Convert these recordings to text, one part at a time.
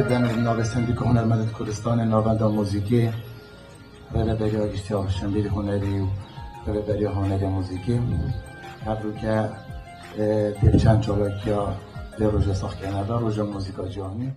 den navestendika Hunermend Kurdistan navenda موزیکی رهبری آگشتی آشنبیل هنری و رهبری هنری موزیکی هر که در چند چالاکیا در روژه ساخت کننده روژه موزیکا جهانی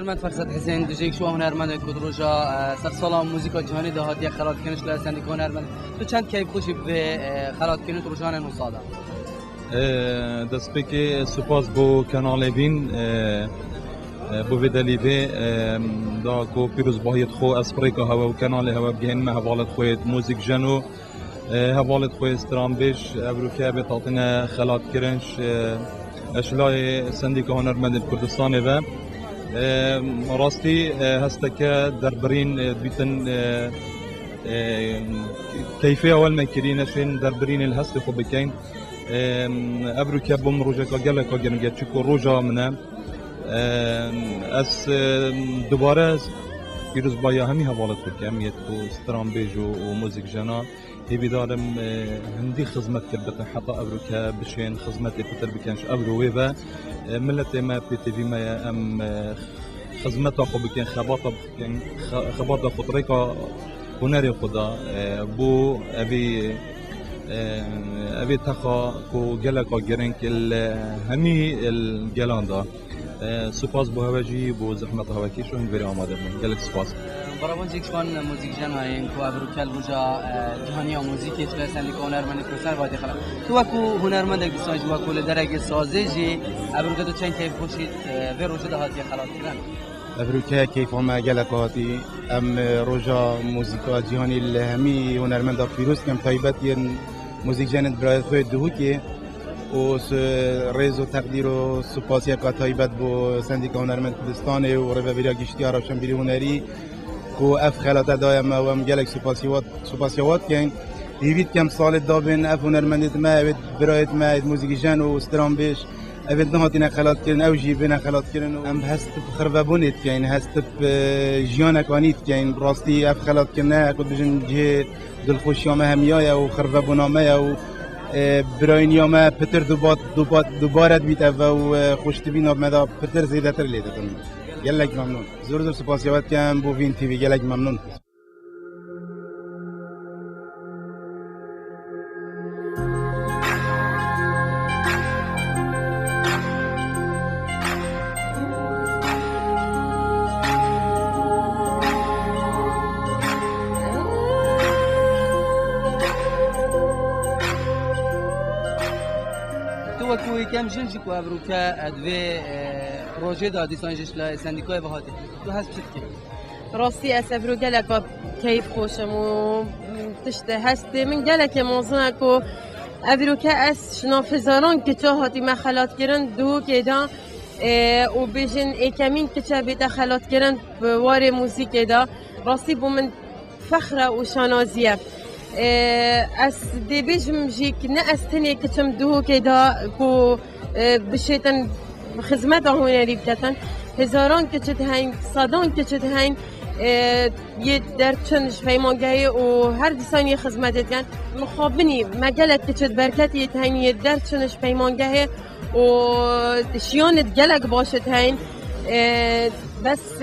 هنرمند فرزاد حسین دیجیک شو هنرمند کدروجا سر سال موزیکا جهانی دهاتی خلات کنش ل سندیک هنرمند تو چند کیف خوشی به خلات کنش روزانه نوصادا دست که سپاس بو کانال بین بو بدلیده دا کو پیروز باید خو اسپریکا هوا و کانال هوا بگین ما حوالت خوید موزیک جنو حوالت خوید استرامبش ابروکه به تاطن خلات کرنش اشلای سندیک هنرمند کردستان و راستی هسته که در برین بیتن کیفی اول مکرینشین در برین الهست خوب بکن ابرو که بوم روزه که گله که گرنگه چکو روزا منه از دوباره پیروز بایا همی حوالت بکم یه تو سترام بیجو و موزیک جنا هیوی دارم هندی خدمت کرده حتی ابرو که بشین خدمت پتر بکنش ابرو و ملت ما پی تی وی ما ام خدمت خو بکن خبات خطریکا هنری خدا بو ابي تخا کو گله کا گرنگ همی الگلان دا سپاس بو هواجی بو زحمت هواکی شون بری آماده من گلک سپاس برای موزیک فان موزیک جناین کو ابروکل بوجا جهانی موزیکی تو سندیک هنرمند کردستان وادی خلا تو کو هنرمند کی ساز و کل درجه سازی ابروکل تو چند کیف خوشید و روزه دهاتی خلاص کردن ابروکه کیف ما گلکاتی ام روزا موزیکا جهانی الهمی هنرمند پیروز کم تایبت موزیک جنت برای خود دهو که و ریز و تقدیر و سپاسی که تایبت با سندیک هنرمند کردستان و رهبری گشتی آرشان بیری هنری کو اف خلات دایم و ام گلک سپاسیوات کن دیوید کم سال دابن اف هنرمندت ما برایت ما موزیک جن و استرام بیش اوید نهاتینا خلات کردن او جیبنا خلات کردن و ام هست خربابونیت کین هست جیانا کانیت کین راستی اف خلات کردن اکو بجن جه دلخوشیامه همیایا و خربابونامه و براینیامه پتر دوبارت بیت و خوشتبین آب مدا پتر زیده تر لیده کنم گلک ممنون زور سپاسیابت کم بو وین تیوی گلک ممنون وكو كم جنجي كو ابروكا ادوي بروجي دا ديسانجش لا سنديكوي بهاتي تو هست چتكي راستی از ابرو گلک کیف خوشم و تشته هست من گلک موضوع کو ابرو که از شنافزاران که چه هاتی مخلات کردن دو که دا و بیشن اکمین که چه بیت خلات کردن وار موسیقی دا راستی بو من فخره و شانازیه از دی بیشم جی که نه از تنی که چم دو که دا کو بشیتن خدمت هنری بکتن هزاران که چه هین صدان که چه هین یه در چنش پیمانگاهی و هر دیسانی خدمت کن مخابنی مجلت که چه برکتی هین یه در چنش پیمانگاهی و شیانت گلک باشد هین بس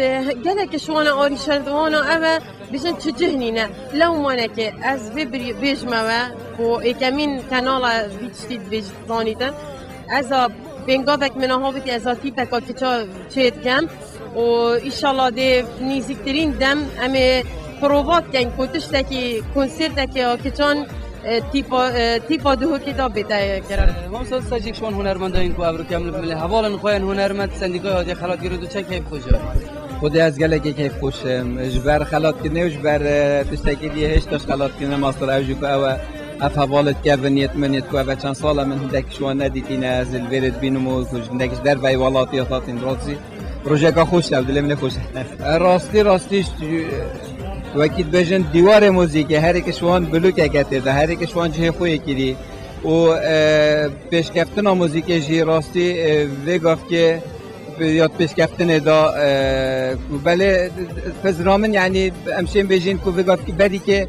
گلک شوانا آری شردوانا اوه بیشن چه جهنی نه لو مانه که از بیجمه و ایکمین کانال بیچتید بیجتانیتن از بنگاوک مناهاوتی از تیپکا که چه کم و ایشالله ده نیزیکترین دم امی پرووات کن کتشتکی کنسرتکی که چون تیپا دهو که دا بیتا کرد مامسال ساجیک شون هنرمنده این که ابرو کامل بمله حوالا نخواهن هنرمند سندیکای هادی خلات گیرو دو چه کیف خوشه خودی از گلگی کیف خوشم جبر خلات کنه و جبر تشتکی دیه هشتاش خلات کنه ماستر اوجو که اوه اف حوالت که ونیت منیت که اوه چند ساله من هندک شوان ندیتینه از الورد بینمو هندکش در وی والاتیاتات این رازی روزگاه خوش شد دلم نخوش راستیش وقتی بجن دیوار موزیکی هر یک شوان بلوک اگته ده هر یک شوان جه خوی کردی و پیشکفتن موزیکی جی راستی وگاف که یاد پیشکفتن دا بله فزرامن یعنی امشین بجین که وگاف که بدی که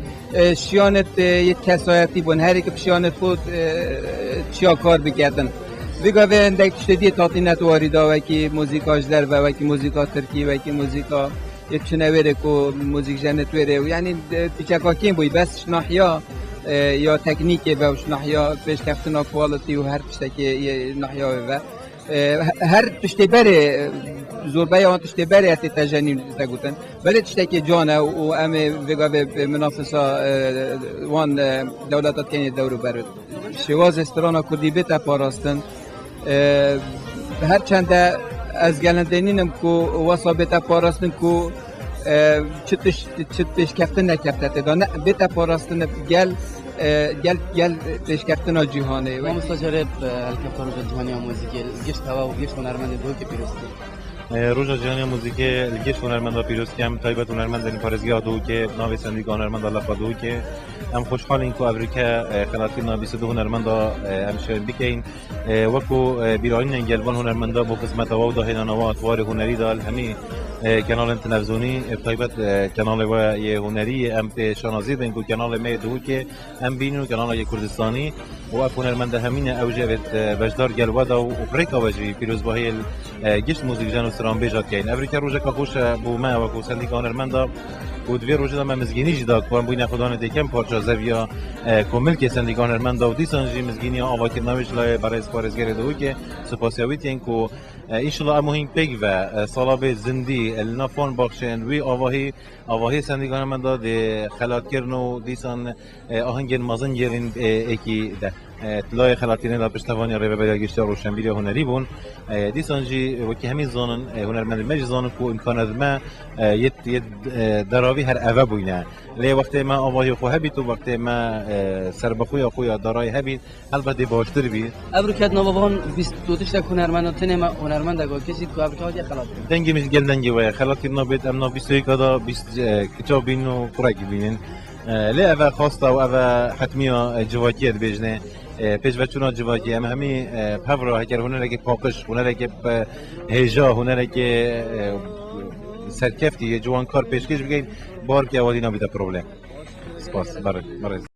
شیانت یه کسایتی بون هر یک شیانت خود چیا کار بکردن ویگا به اندک شدی تاطینت واریدا و کی موزیکاش در و کی موزیکا ترکی و کی موزیکا یک چنوره کو موزیک جنت وره و یعنی پیچکا کیم بوی بس ناحیا یا تکنیک و ناحیا پیش کفتنا کوالیتی و هر پشتکی ناحیا و هر پشتی بره زوربای آن پشتی بره اتی تجنیم تگوتن ولی پشتکی جانه و ام ویگا به منافسا وان دولتات کنی دورو برد شواز استرانا کردی بیت پاراستن هر چند از گلندینیم که واسه بیت پاراستن که چت پیشکفتن نکفته دانه بیت پاراستن گل پیشکفتن جهانی ما مستجرب الکفتان جهانی موزیکی گشت هوا و گشت هنرمند دو که پیروستی روزا جهانی موزیکی گشت هنرمند پیروستی هم تایبت هنرمند این پارزگاه دو که ناوی سندیگ هنرمند الله دو که ام خوشحال این که ابریکا خلاتینا 22 هنرمند ام شاید بکین وکو بیراین انگلوان هنرمند با خدمت و دهنانوا اطوار هنری دال همی کانال تلویزیونی تایبت کانال و یه هنری ام شناسی دین کو کانال می دو که ام بینو کانال کردستانی و اف هنرمند همین اوجه وجدار گلوادا و افریقا وجی پیروز باهی گشت موزیک جان و سرام بیجات کین ابریکا روزه که خوش بو ما و کو سندیک هنرمند و دوی روزه ما مزگینی جدا کوام بوین خدان دیکم پارچا زویا کومل که سندیک هنرمند و دیسانجی مزگینی آوا که نوش لای برای سپارشگر دو که سپاسیابی این کو ایشالا مهم پیگ و سالاب زندی النافون بخشن وی آواهی سندیک هنرمند ده خلات کرنو دیسان آهنگین مازن گرین اکی ده طلای خلاتینه دا پشتوانی ریو برای گشت روشنبیری هنری بون دیسانجی وکی همین زانن هنرمند مج زانن کو امکانات ما یت دراوی هر اوه بوینه لی وقتی ما آواهی خو هبید و وقتی ما سربخوی خویا دارای هبید البته باشتر بید ابروکات نوابان 22 تا هنرمند تنه ما هنرمند اگه کسی کو ابروکات خلات دنگی مش گل دنگی و خلات نابید امنا 21 دا 20 کتاب بینو قرق بینن لی اوه خواسته و اوه حتمی جواتیت بجنه پیش بچونا جواگی هم همی پورا اگر هنرگی پاکش هنرگی هیجا هنرگی سرکفتی جوان کار پیشکش بگین بار که اوادی نبیده پروبلم سپاس برای